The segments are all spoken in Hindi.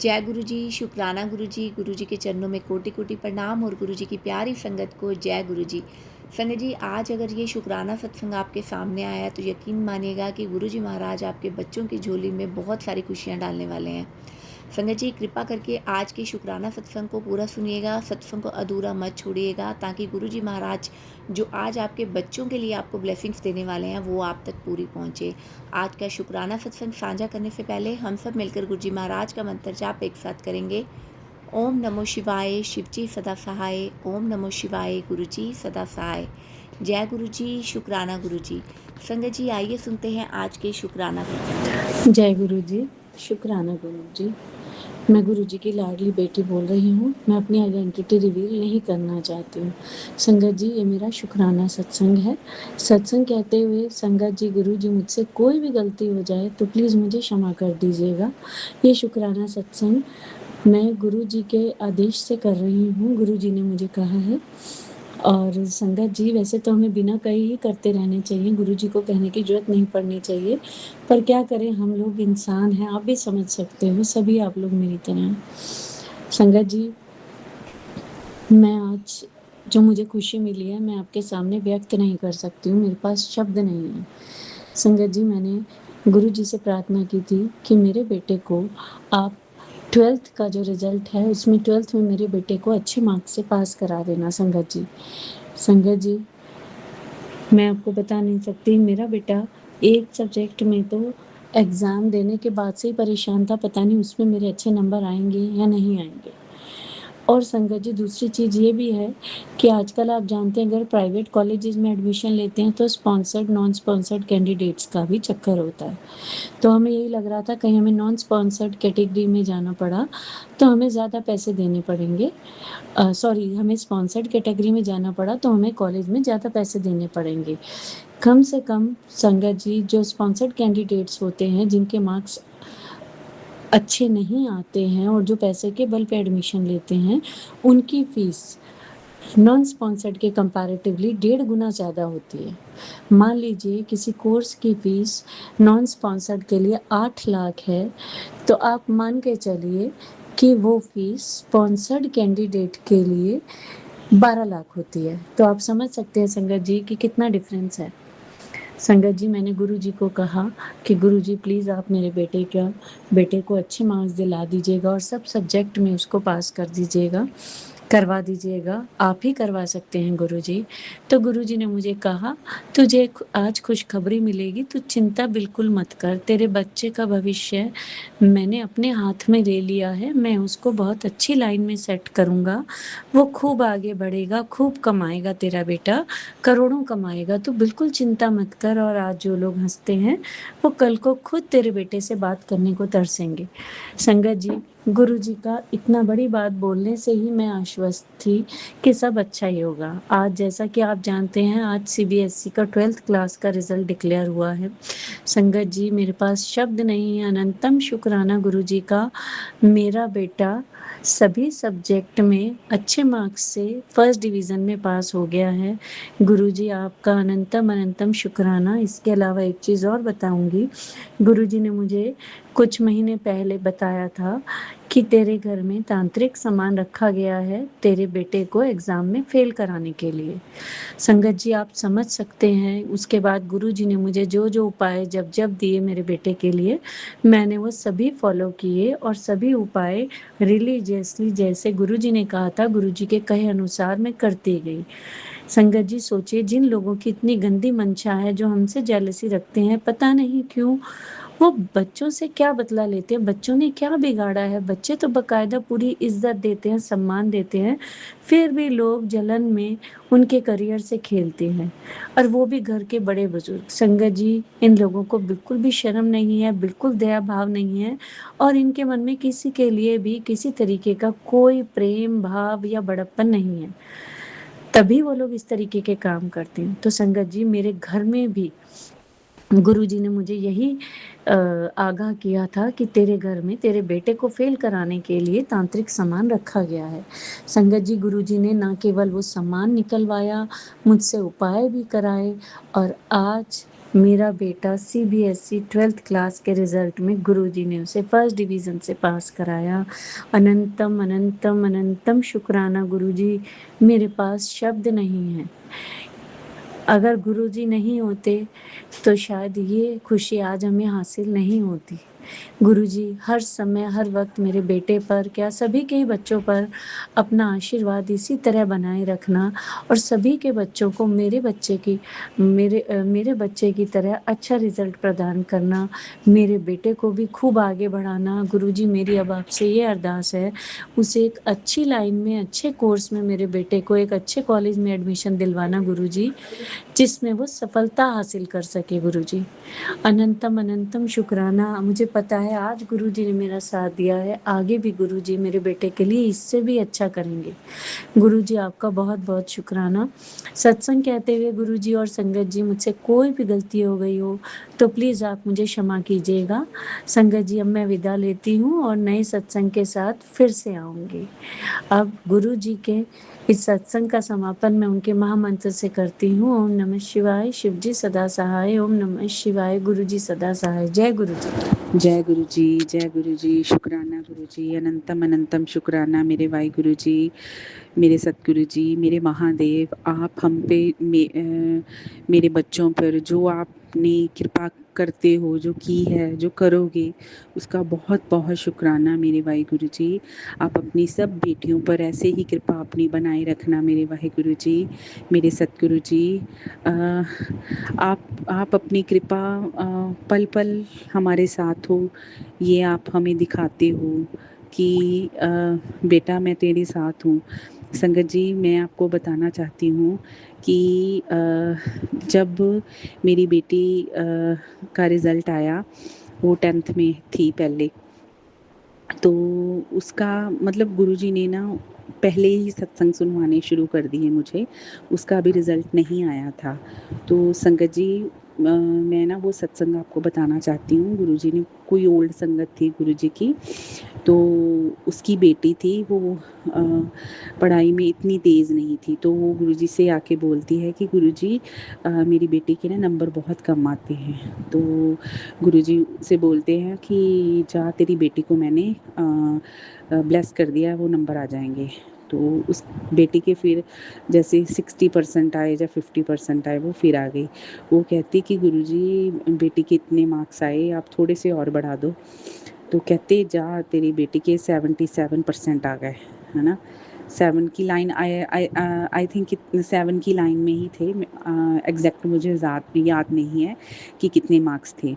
जय गुरु जी, शुक्राना गुरु जी के चरणों में कोटि कोटि प्रणाम और गुरु जी की प्यारी संगत को जय गुरु जी। संगत जी, आज अगर ये शुक्राना सत्संग आपके सामने आया तो यकीन मानिएगा कि गुरु जी महाराज आपके बच्चों की झोली में बहुत सारी खुशियाँ डालने वाले हैं। संगत जी, कृपा करके आज के शुक्राना सत्संग को पूरा सुनिएगा, सत्संग को अधूरा मत छोड़िएगा, ताकि गुरु जी महाराज जो आज आपके बच्चों के लिए आपको ब्लेसिंग्स देने वाले हैं वो आप तक पूरी पहुँचे। आज का शुक्राना सत्संग साझा करने से पहले हम सब मिलकर गुरु जी महाराज का मंत्र जाप एक साथ करेंगे। ओम नमो शिवाय, शिवजी सदा सहाय। ओम नमो शिवाय, गुरु जी सदा सहाय। जय गुरु जी, शुक्राना गुरु जी। संगत जी, आइए सुनते हैं आज के शुक्राना सत्संग। जय गुरु जी, शुक्राना गुरु जी। मैं गुरु जी की लाडली बेटी बोल रही हूँ। मैं अपनी आइडेंटिटी रिवील नहीं करना चाहती हूँ। संगत जी, ये मेरा शुक्राना सत्संग है। सत्संग कहते हुए संगत जी, गुरु जी, मुझसे कोई भी गलती हो जाए तो प्लीज़ मुझे क्षमा कर दीजिएगा। ये शुक्राना सत्संग मैं गुरु जी के आदेश से कर रही हूँ। गुरु जी ने मुझे कहा है। और संगत जी, वैसे तो हमें बिना कहे ही करते रहने चाहिए, गुरु जी को कहने की ज़रूरत नहीं पड़नी चाहिए, पर क्या करें, हम लोग इंसान हैं, आप भी समझ सकते हो, सभी आप लोग मेरी तरह हैं। संगत जी, मैं आज जो मुझे खुशी मिली है, मैं आपके सामने व्यक्त नहीं कर सकती हूँ, मेरे पास शब्द नहीं है। संगत जी, मैंने गुरु जी से प्रार्थना की थी कि मेरे बेटे को आप 12th का जो रिज़ल्ट है, उसमें 12th में मेरे बेटे को अच्छे मार्क्स से पास करा देना। संगत जी, संगत जी, मैं आपको बता नहीं सकती, मेरा बेटा एक सब्जेक्ट में तो एग्ज़ाम देने के बाद से ही परेशान था, पता नहीं उसमें मेरे अच्छे नंबर आएँगे या नहीं आएँगे। और संगत जी, दूसरी चीज़ ये भी है कि आजकल आप जानते हैं, अगर प्राइवेट कॉलेजेस में एडमिशन लेते हैं तो स्पॉन्सर्ड, नॉन स्पॉन्सर्ड कैंडिडेट्स का भी चक्कर होता है। तो हमें यही लग रहा था कहीं हमें नॉन स्पॉन्सर्ड कैटेगरी में जाना पड़ा तो हमें ज़्यादा पैसे देने पड़ेंगे। हमें स्पॉन्सर्ड कैटेगरी में जाना पड़ा तो हमें कॉलेज में ज़्यादा पैसे देने पड़ेंगे। कम से कम संगत जी, जो स्पॉन्सर्ड कैंडिडेट्स होते हैं, जिनके मार्क्स अच्छे नहीं आते हैं और जो पैसे के बल पे एडमिशन लेते हैं, उनकी फ़ीस नॉन स्पॉन्सर्ड के कंपैरेटिवली 1.5 गुना ज़्यादा होती है। मान लीजिए किसी कोर्स की फ़ीस नॉन स्पॉन्सर्ड के लिए 8 लाख है, तो आप मान के चलिए कि वो फ़ीस स्पॉन्सर्ड कैंडिडेट के लिए 12 लाख होती है। तो आप समझ सकते हैं संगत जी कि कितना डिफरेंस है। संगत जी, मैंने गुरु जी को कहा कि गुरु जी, प्लीज़ आप मेरे बेटे को अच्छे मार्क्स दिला दीजिएगा और सब सब्जेक्ट में उसको पास करवा दीजिएगा। आप ही करवा सकते हैं गुरु जी। तो गुरु जी ने मुझे कहा, तुझे आज खुशखबरी मिलेगी, तू चिंता बिल्कुल मत कर, तेरे बच्चे का भविष्य मैंने अपने हाथ में ले लिया है, मैं उसको बहुत अच्छी लाइन में सेट करूँगा, वो खूब आगे बढ़ेगा, खूब कमाएगा, तेरा बेटा करोड़ों कमाएगा, तू बिल्कुल चिंता मत कर। और आज जो लोग हँसते हैं, वो कल को खुद तेरे बेटे से बात करने को तरसेंगे। संगत जी, गुरु जी का इतना बड़ी बात बोलने से ही मैं आश्वस्त थी कि सब अच्छा ही होगा। आज जैसा कि आप जानते हैं, आज सीबीएसई का 12th क्लास का रिजल्ट डिक्लेयर हुआ है। संगत जी, मेरे पास शब्द नहीं है, अनंतम शुक्राना गुरु जी का। मेरा बेटा सभी सब्जेक्ट में अच्छे मार्क्स से फर्स्ट डिवीज़न में पास हो गया है। गुरु जी, आपका अनंतम अनंतम शुक्राना। इसके अलावा एक चीज़ और बताऊंगी, गुरु जी ने मुझे कुछ महीने पहले बताया था कि तेरे घर में तांत्रिक सामान रखा गया है तेरे बेटे को एग्ज़ाम में फेल कराने के लिए। संगत जी, आप समझ सकते हैं, उसके बाद गुरु जी ने मुझे जो जो उपाय जब जब दिए मेरे बेटे के लिए, मैंने वो सभी फॉलो किए और सभी उपाय रिलीजियसली जैसे गुरु जी ने कहा था, गुरु जी के कहे अनुसार मैं करती गई। संगत जी, सोचिए, जिन लोगों की इतनी गंदी मंशा है, जो हमसे जेलसी रखते हैं, पता नहीं क्यों वो बच्चों से क्या बदला लेते हैं। बच्चों ने क्या बिगाड़ा है? बच्चे तो बकायदा पूरी इज्जत देते हैं, सम्मान देते हैं, फिर भी लोग जलन में उनके करियर से खेलते हैं, और वो भी घर के बड़े बुजुर्ग। संगत जी, इन लोगों को बिल्कुल भी शर्म नहीं है, बिल्कुल दया भाव नहीं है, और इनके मन में किसी के लिए भी किसी तरीके का कोई प्रेम भाव या बड़प्पन नहीं है, तभी वो लोग इस तरीके के काम करते हैं। तो संगत जी, मेरे घर में भी गुरु जी ने मुझे यही आगाह किया था कि तेरे घर में तेरे बेटे को फेल कराने के लिए तांत्रिक सामान रखा गया है। संगत जी, गुरु जी ने ना केवल वो सामान निकलवाया, मुझसे उपाय भी कराए, और आज मेरा बेटा सीबीएसई 12th क्लास के रिजल्ट में गुरुजी ने उसे फर्स्ट डिवीजन से पास कराया। अनंतम अनंतम अनंतम शुक्राना गुरुजी, मेरे पास शब्द नहीं है। अगर गुरुजी नहीं होते तो शायद ये खुशी आज हमें हासिल नहीं होती। गुरुजी हर समय हर वक्त मेरे बेटे पर, क्या सभी के ही बच्चों पर अपना आशीर्वाद इसी तरह बनाए रखना और सभी के बच्चों को मेरे बच्चे की तरह अच्छा रिजल्ट प्रदान करना, मेरे बेटे को भी खूब आगे बढ़ाना। गुरुजी मेरी अब आपसे ये अरदास है, उसे एक अच्छी लाइन में, अच्छे कोर्स में, मेरे बेटे को एक अच्छे कॉलेज में एडमिशन दिलवाना गुरुजी, जिसमें वो सफलता हासिल कर सके गुरुजी। अनंतम अनंतम शुक्राना। मुझे पता है आज गुरुजी ने मेरा साथ दिया है, आगे भी गुरुजी मेरे बेटे के लिए इससे भी अच्छा करेंगे। गुरुजी आपका बहुत बहुत शुक्राना। सत्संग कहते हुए गुरुजी और संगत जी मुझसे कोई भी गलती हो गई हो तो प्लीज़ आप मुझे क्षमा कीजिएगा। संगत जी अब मैं विदा लेती हूँ और नए सत्संग के साथ फिर से आऊँगी। अब गुरुजी के इस सत्संग का समापन मैं उनके महामंत्र से करती हूँ। ओम नमः शिवाय, शिव जी सदा सहाय। ओम नमः शिवाय, गुरु जी सदा सहाय। जय गुरु जी। जय गुरु जी, जय गुरु जी, शुक्राना गुरु जी, अनंतम अनंतम शुक्राना मेरे वाहे गुरु जी, मेरे सतगुरु जी, मेरे महादेव। आप हम पे मेरे बच्चों पर जो आपने कृपा करते हो, जो की है, जो करोगे, उसका बहुत बहुत शुक्राना मेरे वाहे गुरु जी। आप अपनी सब बेटियों पर ऐसे ही कृपा अपनी बनाए रखना मेरे वाहे गुरु जी, मेरे सतगुरु जी। आप अपनी कृपा पल पल हमारे साथ हो, ये आप हमें दिखाते हो कि बेटा मैं तेरे साथ हूँ। संगत जी मैं आपको बताना चाहती हूँ कि जब मेरी बेटी का रिज़ल्ट आया, वो 10th में थी पहले, तो उसका मतलब गुरुजी ने ना पहले ही सत्संग सुनवाने शुरू कर दिए मुझे, उसका अभी रिज़ल्ट नहीं आया था। तो संगत जी मैं ना वो सत्संग आपको बताना चाहती हूँ। गुरुजी ने कोई ओल्ड संगत थी गुरुजी की, तो उसकी बेटी थी, वो पढ़ाई में इतनी तेज़ नहीं थी, तो वो गुरुजी से आके बोलती है कि गुरुजी मेरी बेटी के ना नंबर बहुत कम आते हैं। तो गुरुजी से बोलते हैं कि जा तेरी बेटी को मैंने ब्लेस कर दिया, वो नंबर आ जाएंगे। तो उस बेटी के फिर जैसे 60% आए या 50% आए, वो फिर आ गई। वो कहती कि गुरुजी बेटी के इतने मार्क्स आए, आप थोड़े से और बढ़ा दो। तो कहते जा तेरी बेटी के 77% आ गए, है ना। 7 की लाइन आई थिंक 7 की लाइन में ही थे। एग्जैक्ट मुझे याद नहीं है कि कितने मार्क्स थे।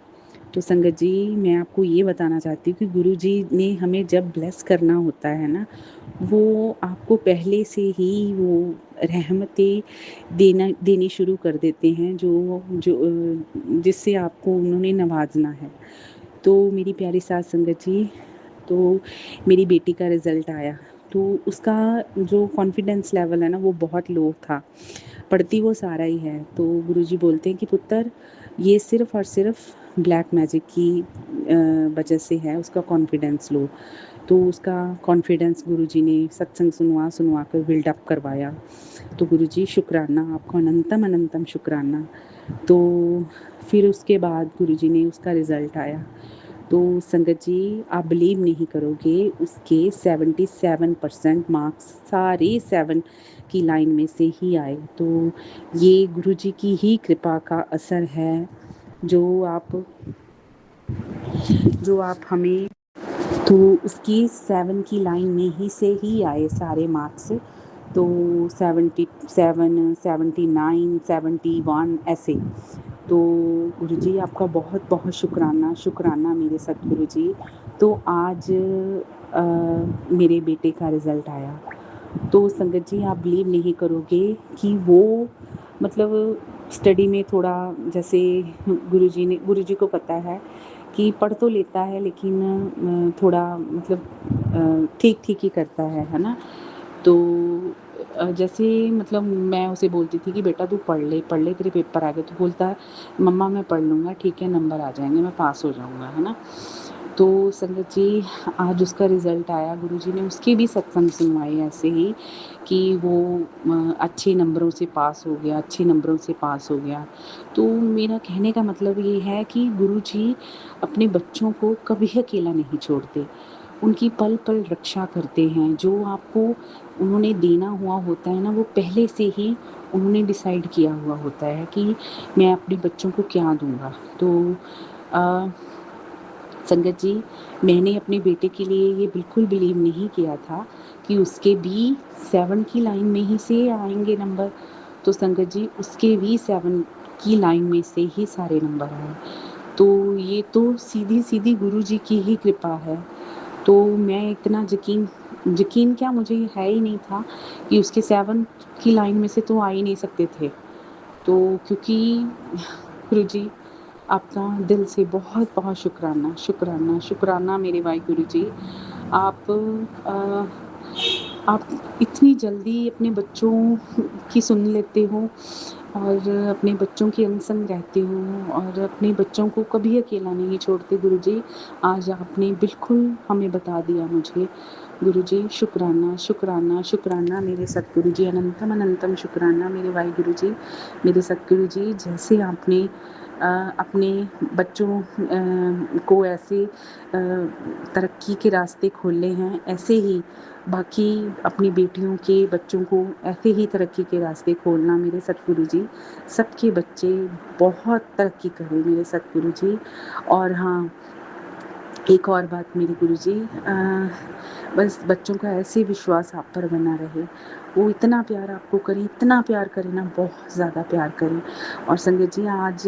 तो संगत जी मैं आपको ये बताना चाहती हूँ कि गुरुजी ने हमें जब ब्लेस करना होता है ना, वो आपको पहले से ही वो रहमतें देनी शुरू कर देते हैं, जिससे आपको उन्होंने नवाजना है। तो मेरी प्यारी सास संगत जी, तो मेरी बेटी का रिज़ल्ट आया, तो उसका जो कॉन्फिडेंस लेवल है ना, वो बहुत लो था। पढ़ती वो सारा ही है। तो गुरुजी बोलते हैं कि पुत्र ये सिर्फ़ और सिर्फ़ ब्लैक मैजिक की वजह से है उसका कॉन्फिडेंस लो। तो उसका कॉन्फिडेंस गुरुजी ने सत्संग सुनवा कर बिल्डअप करवाया। तो गुरुजी शुक्राना, आपको अनंतम अनंतम शुक्राना। तो फिर उसके बाद गुरुजी ने उसका रिज़ल्ट आया, तो संगत जी आप बिलीव नहीं करोगे, उसके 77% मार्क्स सारे 7 की लाइन में से ही आए। तो ये गुरुजी की ही कृपा का असर है, जो आप हमें, तो उसकी 7 की लाइन में ही से ही आए सारे मार्क्स। तो 77, 79, 71 ऐसे। तो गुरुजी आपका बहुत बहुत शुक्राना मेरे सतगुरु जी। तो आज मेरे बेटे का रिज़ल्ट आया, तो संगत जी आप बिलीव नहीं करोगे कि वो मतलब स्टडी में थोड़ा, जैसे गुरुजी को पता है कि पढ़ तो लेता है, लेकिन थोड़ा मतलब ठीक ही करता है ना। तो जैसे मतलब मैं उसे बोलती थी कि बेटा तू पढ़ ले तेरे पेपर आ गए, तो बोलता है मम्मा मैं पढ़ लूँगा, ठीक है नंबर आ जाएंगे, मैं पास हो जाऊँगा, है ना। तो संगत जी आज उसका रिज़ल्ट आया, गुरुजी ने उसके भी सत्संग सुनवाए ऐसे ही कि वो अच्छे नंबरों से पास हो गया, अच्छे नंबरों से पास हो गया। तो मेरा कहने का मतलब ये है कि गुरुजी अपने बच्चों को कभी अकेला नहीं छोड़ते। उनकी पल-पल रक्षा करते हैं। जो आपको उन्होंने देना हुआ होता है ना, वो पहले से ही उन्होंने डिसाइड किया हुआ होता है कि मैं अपने बच्चों को क्या दूँगा। तो अ, संगत जी, मैंने अपने बेटे के लिए ये बिल्कुल बिलीव नहीं किया था कि उसके भी 7 की लाइन में ही से आएँगे नंबर। तो संगत जी, उसके भी 7 की लाइन में से ही सारे नंबर आए। तो ये तो सीधी-सीधी गुरुजी की ही कृपा है। तो मैं इतना यकीन यकीन क्या, मुझे ये है ही नहीं था कि उसके 7 की लाइन में से तो आ ही नहीं सकते थे। तो क्योंकि गुरुजी, आपका दिल से बहुत-बहुत शुकराना, शुकराना, शुकराना मेरे वाहिगुरु जी। आप आप इतनी जल्दी अपने बच्चों की सुन लेते हो और अपने बच्चों के अंग संग रहते हो और अपने बच्चों को कभी अकेला नहीं छोड़ते गुरुजी। आज आपने बिल्कुल हमें बता दिया मुझे। गुरुजी शुकराना, शुकराना, शुकराना मेरे सतगुरु जी, अनंतम अनंतम शुकराना मेरे वाहिगुरु जी। मेरे सतगुरु जी, जैसे आपने अपने बच्चों को ऐसे तरक्की के रास्ते खोले हैं, ऐसे ही बाकी अपनी बेटियों के बच्चों को ऐसे ही तरक्की के रास्ते खोलना मेरे सतगुरु जी। सबके बच्चे बहुत तरक्की करें मेरे सतगुरु जी। और हाँ, एक और बात मेरे गुरुजी, बस बच्चों का ऐसे विश्वास आप पर बना रहे। वो इतना प्यार आपको करें, इतना प्यार करें ना, बहुत ज़्यादा प्यार करें। और संगत जी आज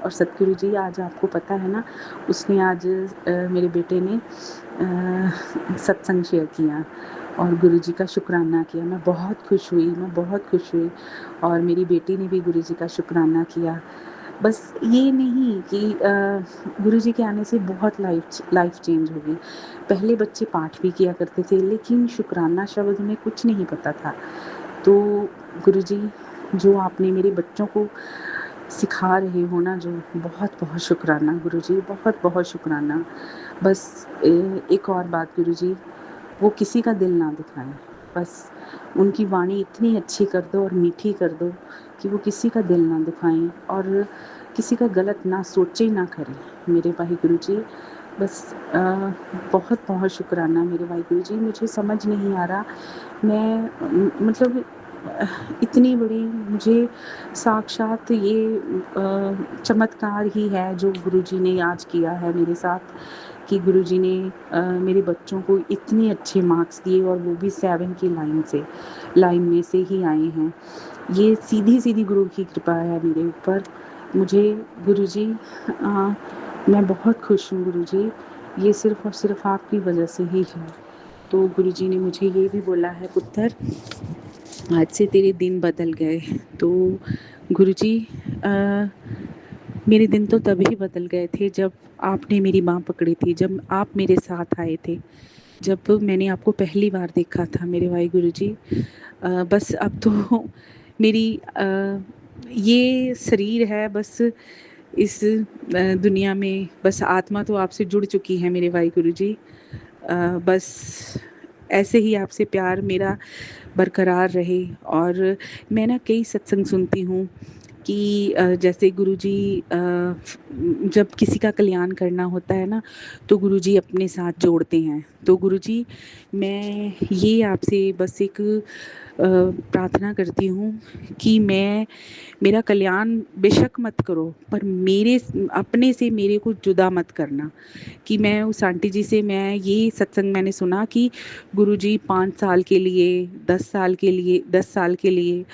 और सतगुरु जी, आज आपको पता है ना, उसने आज मेरे बेटे ने सत्संग शेयर किया और गुरुजी का शुकराना किया। मैं बहुत खुश हुई, मैं बहुत खुश हुई और मेरी बेटी ने भी गुरुजी का शुकराना किया। बस ये नहीं कि गुरुजी के आने से बहुत लाइफ चेंज हो गई। पहले बच्चे पाठ भी किया करते थे, लेकिन शुकराना शब्द उन्हें कुछ नहीं पता था। तो गुरुजी, जो आपने मेरे बच्चों को सिखा रहे हो ना, जो बहुत-बहुत शुकराना गुरुजी, बहुत-बहुत शुकराना। बस एक और बात गुरुजी, वो किसी का दिल ना दुखाएँ। बस उनकी वाणी इतनी अच्छी कर दो और मीठी कर दो कि वो किसी का दिल ना दुखाएँ और किसी का गलत ना सोचे, ना करें। मेरे वाहिगुरु जी, बस बहुत-बहुत शुकराना मेरे वाहिगुरु जी। मुझे समझ नहीं आ रहा, मैं मतलब इतनी बड़ी मुझे साक्षात ये चमत्कार ही है जो गुरुजी ने आज किया है मेरे साथ कि गुरुजी ने मेरे बच्चों को इतने अच्छे मार्क्स दिए और वो भी 7 की लाइन में से ही आए हैं। ये सीधी-सीधी गुरु की कृपा है मेरे ऊपर। मुझे गुरुजी, मैं बहुत खुश हूँ गुरुजी, ये सिर्फ़ और सिर्फ़ आपकी वजह से ही है। तो गुरुजी ने मुझे ये भी बोला है, पुत्र आज से तेरे दिन बदल गए। तो गुरुजी, मेरे दिन तो तभी बदल गए थे जब आपने मेरी बाँह पकड़ी थी, जब आप मेरे साथ आए थे, जब मैंने आपको पहली बार देखा था मेरे वाहिगुरु जी। बस अब तो मेरी ये शरीर है, बस इस दुनिया में बस आत्मा तो आपसे जुड़ चुकी है मेरे वाहिगुरु जी। बस ऐसे ही आपसे प्यार मेरा बरकरार रहे। और मैं ना कई सत्संग सुनती हूँ कि जैसे गुरुजी जब किसी का कल्याण करना होता है ना, तो गुरुजी अपने साथ जोड़ते हैं। तो गुरुजी, मैं ये आपसे बस एक प्रार्थना करती हूँ कि मेरा कल्याण बेशक मत करो, पर मेरे अपने से मेरे को जुदा मत करना। कि मैं उस आंटी जी से, मैं ये सत्संग मैंने सुना कि गुरुजी 5 साल के लिए, 10 साल के लिए, 10 साल के लिए,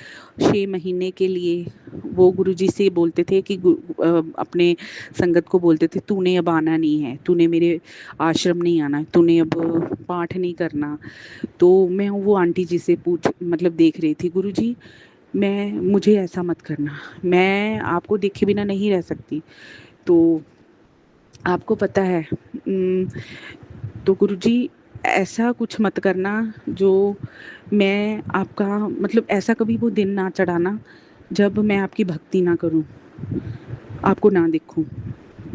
6 महीने के लिए वो गुरुजी से बोलते थे कि अपने संगत को बोलते थे, तूने अब आना नहीं है, तूने मेरे आश्रम नहीं आना, तूने अब पाठ नहीं करना। तो मैं वो आंटी जी से मतलब देख रही थी, गुरुजी मुझे ऐसा मत करना, मैं आपको देखे बिना नहीं रह सकती। तो आपको पता है, तो गुरुजी ऐसा कुछ मत करना जो मैं आपका मतलब ऐसा कभी वो दिन ना चढ़ाना जब मैं आपकी भक्ति ना करूं, आपको ना देखूं।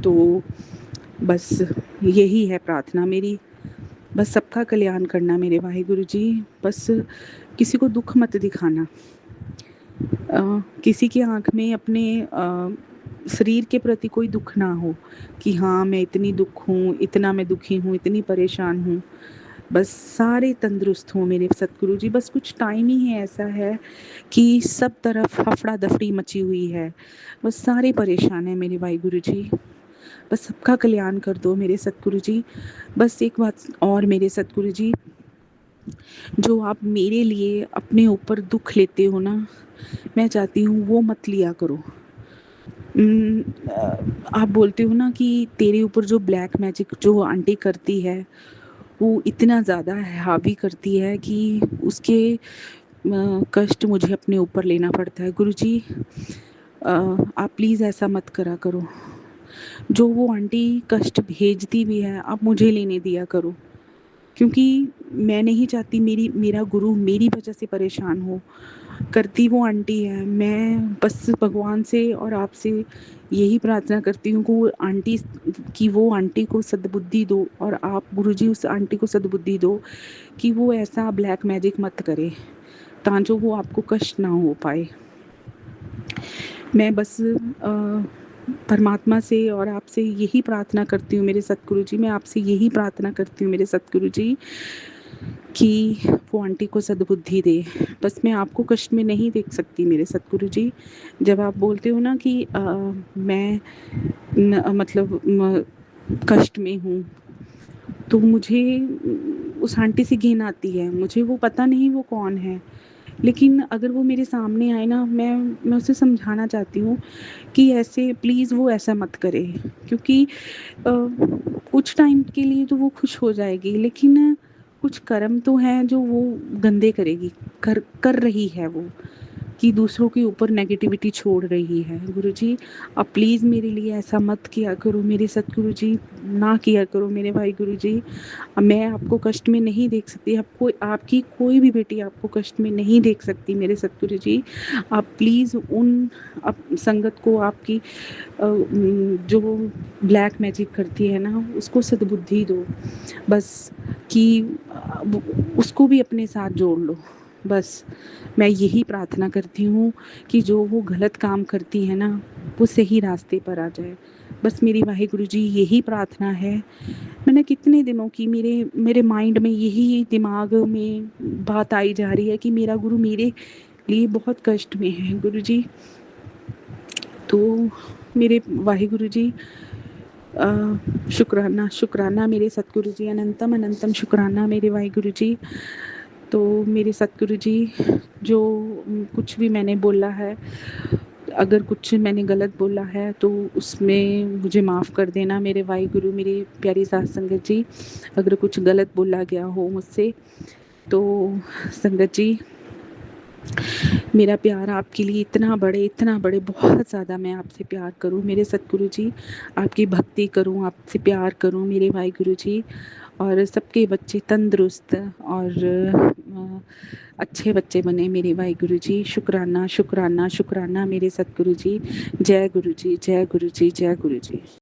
तो बस यही है प्रार्थना मेरी, बस सबका कल्याण करना मेरे वाहिगुरु जी। बस किसी को दुख मत दिखाना, किसी की आँख में अपने शरीर के प्रति कोई दुख ना हो कि हाँ मैं इतनी दुख हूँ, इतना मैं दुखी हूँ, इतनी परेशान हूँ। बस सारे तंदुरुस्त हों मेरे सतगुरु जी। बस कुछ टाइम ही है ऐसा है कि सब तरफ हफ़ड़ा-दफ़ड़ी मची हुई है। बस सारे परेशान हैं मेरे वाहिगुरु जी। बस सबका कल्याण कर दो मेरे सतगुरु जी। बस एक बात और मेरे सतगुरु जी, जो आप मेरे लिए अपने ऊपर दुख लेते हो ना, मैं चाहती हूँ वो मत लिया करो। आप बोलते हो ना कि तेरे ऊपर जो ब्लैक मैजिक जो आंटी करती है, वो इतना ज़्यादा हावी करती है कि उसके कष्ट मुझे अपने ऊपर लेना पड़ता है। गुरुजी, आप प्लीज़ ऐसा मत करा करो। जो वो आंटी कष्ट भेजती भी है, आप मुझे लेने दिया करो, क्योंकि मैं नहीं चाहती मेरा गुरु मेरी वजह से परेशान हो। करती वो आंटी है। मैं बस भगवान से और आपसे यही प्रार्थना करती हूँ कि वो आंटी को सद्बुद्धि दो, और आप गुरुजी उस आंटी को सद्बुद्धि दो कि वो ऐसा ब्लैक मैजिक मत करे, ताकि वो आपको कष्ट ना हो पाए। मैं बस परमात्मा से और आपसे यही प्रार्थना करती हूँ मेरे सतगुरु जी, मैं आपसे यही प्रार्थना करती हूँ मेरे सतगुरु जी कि वो आंटी को सद्बुद्धि दे। बस मैं आपको कष्ट में नहीं देख सकती मेरे सतगुरु जी। जब आप बोलते हो ना कि मैं मतलब कष्ट में हूँ, तो मुझे उस आंटी से घिन आती है। मुझे वो पता नहीं वो कौन है, लेकिन अगर वो मेरे सामने आए ना, मैं उसे समझाना चाहती हूँ कि ऐसे प्लीज़ वो ऐसा मत करे, क्योंकि कुछ टाइम के लिए तो वो खुश हो जाएगी, लेकिन कुछ कर्म तो हैं जो वो गंदे करेगी, कर रही है वो, कि दूसरों के ऊपर नेगेटिविटी छोड़ रही है। गुरुजी, आप प्लीज़ मेरे लिए ऐसा मत किया करो मेरे सतगुरु जी, ना किया करो मेरे भाई गुरुजी। मैं आपको कष्ट में नहीं देख सकती, आपकी कोई भी बेटी आपको कष्ट में नहीं देख सकती मेरे सतगुरु जी। आप प्लीज़ उन संगत को आपकी जो ब्लैक मैजिक करती है ना, उसको सद्बुद्धि दो, बस कि उसको भी अपने साथ जोड़ लो। बस मैं यही प्रार्थना करती हूँ कि जो वो गलत काम करती है ना, वो सही रास्ते पर आ जाए। बस मेरी वाहिगुरु जी यही प्रार्थना है। मैंने कितने दिनों की मेरे माइंड में यही दिमाग में बात आई जा रही है कि मेरा गुरु मेरे लिए बहुत कष्ट में है गुरुजी। तो मेरे वाहिगुरु जी, शुक्राना शुक्राना मेरे सतगुरु जी, अनंतम अनंतम शुक्राना मेरे वाहिगुरु जी। तो मेरे सतगुरु जी, जो कुछ भी मैंने बोला है, अगर कुछ मैंने गलत बोला है तो उसमें मुझे माफ़ कर देना मेरे वाहिगुरु, मेरी प्यारी साध संगत जी। अगर कुछ गलत बोला गया हो मुझसे तो संगत जी, मेरा प्यार आपके लिए इतना बड़े बहुत ज़्यादा मैं आपसे प्यार करूँ मेरे सतगुरु जी, आपकी भक्ति करूँ, आपसे प्यार करूँ मेरे वाहिगुरु जी, और सबके बच्चे तंदुरुस्त और अच्छे बच्चे बने मेरे वाहिगुरु जी। शुक्राना शुक्राना शुक्राना मेरे सतगुरु जी। जय गुरु जी, जय गुरु जी, जय गुरु जी।